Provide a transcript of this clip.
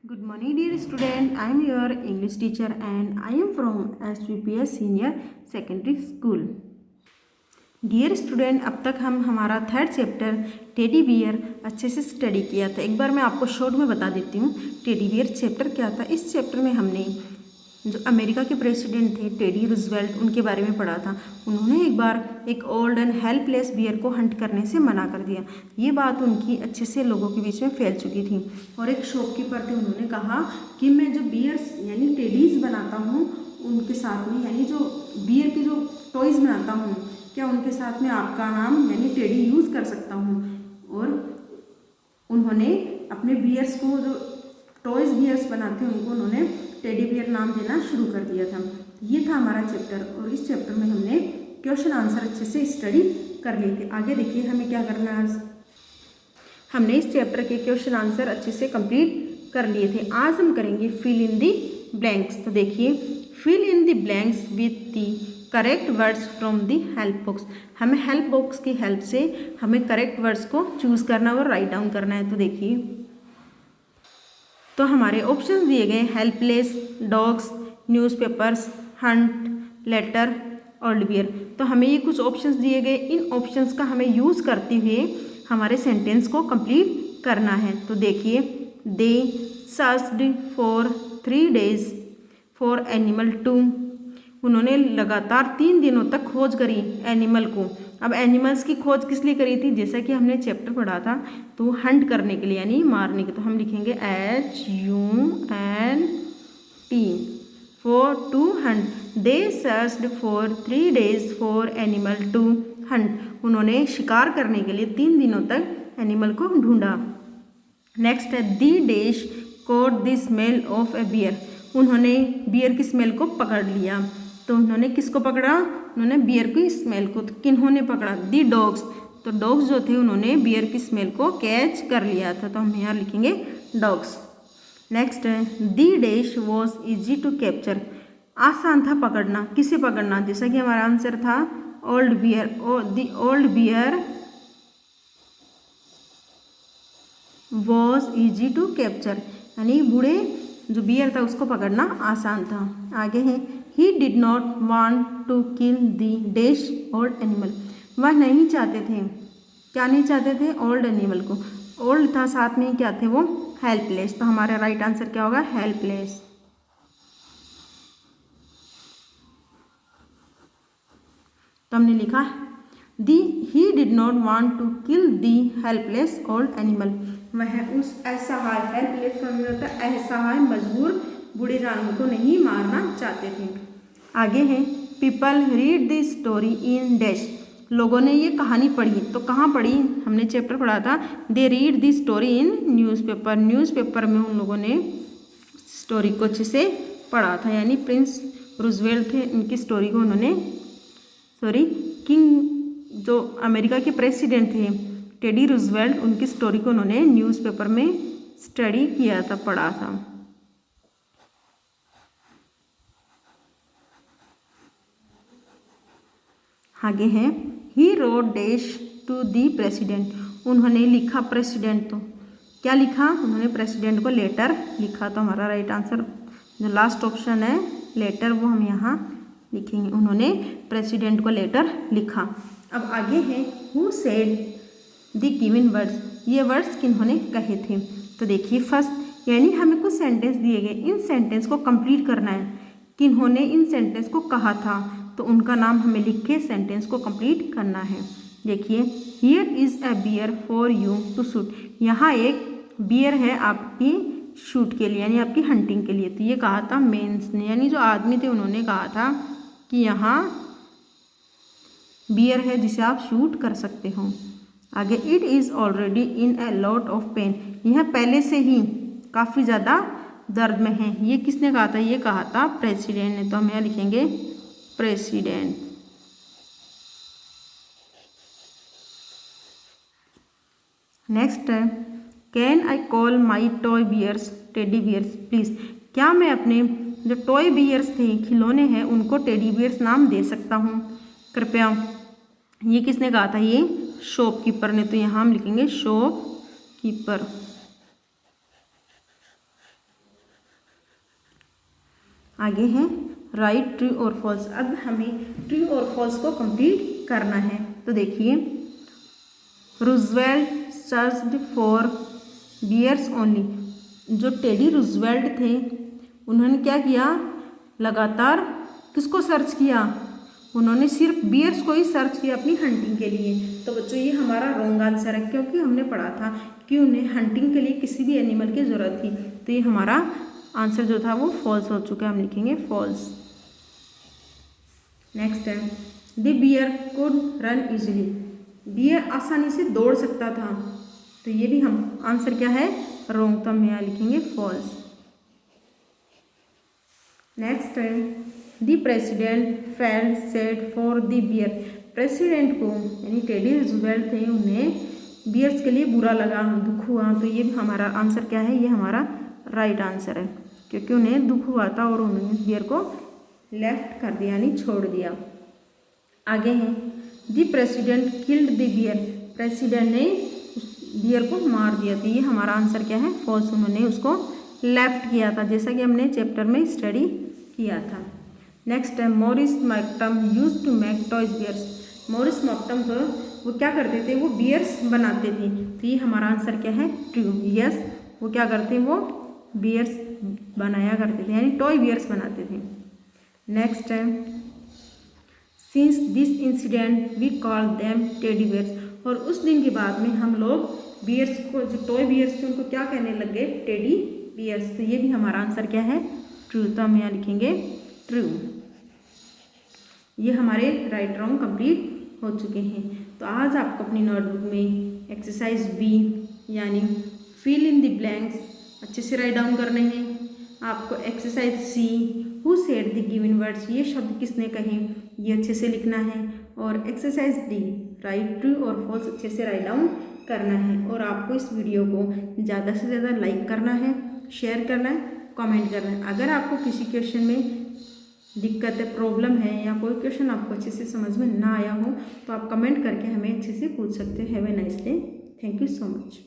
Good morning dear student, I am your English teacher and I am from SVPS Senior Secondary School. Dear student, अब तक हम हमारा third chapter teddy bear अच्छे से study किया था। एक बार मैं आपको शॉर्ट में बता देती हूँ टेडी बियर चैप्टर क्या था। इस चैप्टर में हमने जो अमेरिका के प्रेसिडेंट थे टेडी रूजवेल्ट, उनके बारे में पढ़ा था। उन्होंने एक बार एक ओल्ड एंड हेल्पलेस बियर को हंट करने से मना कर दिया। ये बात उनकी अच्छे से लोगों के बीच में फैल चुकी थी और एक शॉपकीपर थे, उन्होंने कहा कि मैं जो बियर्स यानी टेडीज बनाता हूँ उनके साथ में, यानी जो बियर के जो टॉयज़ बनाता हूँ, क्या उनके साथ में आपका नाम यानी टेडी यूज़ कर सकता हूँ। और उन्होंने अपने बियर्स को जो टॉयज़ बियर्स बनाते हैं उनको उन्होंने टेडी बियर नाम देना शुरू कर दिया था। ये था हमारा चैप्टर और इस चैप्टर में हमने क्वेश्चन आंसर अच्छे से स्टडी कर लिए थे। आगे देखिए हमें क्या करना है। आज हमने इस चैप्टर के क्वेश्चन आंसर अच्छे से कंप्लीट कर लिए थे। आज हम करेंगे फिल इन दी ब्लैंक्स। तो देखिए, fill in the blanks with the correct words from the help box. हमें हेल्प बॉक्स की हेल्प से हमें करेक्ट वर्ड्स को चूज़ करना और राइट डाउन करना है। तो देखिए, तो हमारे ऑप्शंस दिए गए helpless, dogs, newspapers, hunt, letter, old bear. तो हमें ये कुछ ऑप्शंस दिए गए, इन ऑप्शंस का हमें यूज़ करते हुए हमारे सेंटेंस को कंप्लीट करना है। तो देखिए, they searched for 3 days for animal too. उन्होंने लगातार 3 दिनों तक खोज करी एनिमल को। अब एनिमल्स की खोज किस लिए करी थी, जैसा कि हमने चैप्टर पढ़ा था, तो हंट करने के लिए यानी मारने के। तो हम लिखेंगे HUNT for to hunt. They searched for 3 days for animal to hunt. उन्होंने शिकार करने के लिए 3 दिनों तक एनिमल को ढूंढा। नेक्स्ट है the dash caught the smell of a bear. उन्होंने बियर की स्मेल को पकड़ लिया। तो उन्होंने किसको पकड़ा, उन्होंने बियर की स्मेल को। तो किन्होंने पकड़ा, दी डॉग्स। तो डॉग्स जो थे उन्होंने बियर की स्मेल को कैच कर लिया था। तो हम यहाँ लिखेंगे डॉग्स। नेक्स्ट है the dash was easy to capture. आसान था पकड़ना। किसे पकड़ना, जैसा कि हमारा आंसर था old bear. The old bear was easy to capture, यानी बूढ़े जो बियर था उसको पकड़ना आसान था। आगे है he did not want to kill the dash old animal. वह नहीं चाहते थे, क्या नहीं चाहते थे, ओल्ड एनिमल को। ओल्ड था, साथ में क्या थे वो, हेल्पलेस। तो हमारा राइट आंसर क्या होगा, हेल्पलेस। तो हमने लिखा दी he did not want to kill the helpless old animal. वह उस असहाय, हेल्पलेस का मतलब होता है असहाय मजबूर बूढ़े जानवर को नहीं मारना चाहते थे। आगे है people read the story in dash. लोगों ने ये कहानी पढ़ी। तो कहाँ पढ़ी, हमने चैप्टर पढ़ा था they read the story in newspaper. Newspaper में उन लोगों ने स्टोरी को अच्छे से पढ़ा था, यानी प्रिंस रूजवेल्ट थे, इनकी स्टोरी को उन्होंने किंग जो अमेरिका के प्रेसिडेंट थे टेडी रूजवेल्ट, उनकी स्टोरी को उन्होंने न्यूज़पेपर में स्टडी किया था, पढ़ा था। आगे है ही road dash to the president. उन्होंने लिखा प्रेसिडेंट, तो क्या लिखा, उन्होंने प्रेसिडेंट को लेटर लिखा। तो हमारा राइट आंसर जो लास्ट ऑप्शन है लेटर, वो हम यहाँ लिखेंगे। उन्होंने प्रेसिडेंट को लेटर लिखा। अब आगे है who said the given words. ये वर्ड्स किन्होंने कहे थे। तो देखिए फर्स्ट, यानी हमें कुछ सेंटेंस दिए गए, इन सेंटेंस को कंप्लीट करना है। किन्होंने इन सेंटेंस को कहा था, तो उनका नाम हमें लिख के सेंटेंस को कंप्लीट करना है। देखिए here is a bear for you to shoot. यहाँ एक बियर है आपकी शूट के लिए, यानी आपकी हंटिंग के लिए। तो ये कहा था मेंस ने, यानी जो आदमी थे उन्होंने कहा था कि यहाँ बियर है जिसे आप शूट कर सकते हो। आगे it is already in a lot of pain. यह पहले से ही काफ़ी ज़्यादा दर्द में है। ये किसने कहा था, ये कहा था प्रेसिडेंट ने। तो हम यहाँ लिखेंगे प्रेसिडेंट। नेक्स्ट है can I call my toy bears teddy bears please. क्या मैं अपने जो टॉय बियर्स थे, खिलौने हैं, उनको टेडी बियर्स नाम दे सकता हूँ कृपया। ये किसने कहा था, ये शॉपकीपर ने। तो यहाँ हम लिखेंगे शॉपकीपर। आगे है राइट ट्रू और फॉल्स। अब हमें ट्रू और फॉल्स को कंप्लीट करना है। तो देखिए, Roosevelt searched for bears only. जो टेडी रूजवेल्ट थे उन्होंने क्या किया, लगातार किसको सर्च किया, उन्होंने सिर्फ बियर्स को ही सर्च किया अपनी हंटिंग के लिए। तो बच्चों ये हमारा रॉन्ग आंसर है, क्योंकि हमने पढ़ा था कि उन्हें हंटिंग के लिए किसी भी एनिमल की ज़रूरत थी। तो ये हमारा आंसर जो था वो फॉल्स हो चुका है, हम लिखेंगे फॉल्स। नेक्स्ट है the bear could run easily. Bear आसानी से दौड़ सकता था, तो ये भी हम आंसर क्या है, रॉन्ग। तो हम यहाँ लिखेंगे फॉल्स। नेक्स्ट है the president felt sad for the bear. President को यानी टेडी रूजवेल्ट थे, उन्हें बियर्स के लिए बुरा लगा, दुख हुआ। तो ये भी हमारा आंसर क्या है, ये हमारा राइट आंसर है, क्योंकि उन्हें दुख हुआ था और उन्होंने बियर को लेफ्ट कर दिया यानी छोड़ दिया। आगे है the president killed the bear. President ने बियर को मार दिया। तो ये हमारा आंसर क्या है, फॉल्स। उन्होंने उसको लेफ्ट किया था, जैसा कि हमने चैप्टर में स्टडी किया था। नेक्स्ट है Morris Michtom used to make toys bears. Morris Michtom को वो क्या करते थे, वो बियर्स बनाते थे। तो ये हमारा आंसर क्या है, ट्रू। यस, वो क्या करते हैं, वो बियर्स बनाया करते थे, यानी टॉय बियर्स बनाते थे। नेक्स्ट है since this incident we call them teddy bears. और उस दिन के बाद में हम लोग बियर्स को, जो टॉय बियर्स थे, उनको क्या कहने लग गए, टेडी बियर्स। तो ये भी हमारा आंसर क्या है, ट्रू। तो हम यहाँ लिखेंगे ट्रू। ये हमारे राइट रॉन्ग कंप्लीट हो चुके हैं। तो आज आपको अपनी नोटबुक में एक्सरसाइज बी यानी फिल इन द ब्लैंक्स अच्छे से राइट डाउन करने हैं। आपको exercise see who said the given words, ये शब्द किसने कहे, ये अच्छे से लिखना है। और एक्सरसाइज डी राइट ट्रू और फॉल्स अच्छे से राइट डाउन करना है। और आपको इस वीडियो को ज़्यादा से ज़्यादा लाइक करना है, शेयर करना है, कमेंट करना है। अगर आपको किसी क्वेश्चन में दिक्कत है, प्रॉब्लम है, या कोई क्वेश्चन आपको अच्छे से समझ में ना आया हो, तो आप कमेंट करके हमें अच्छे से पूछ सकते हैं। Have a nice day. Thank you so much.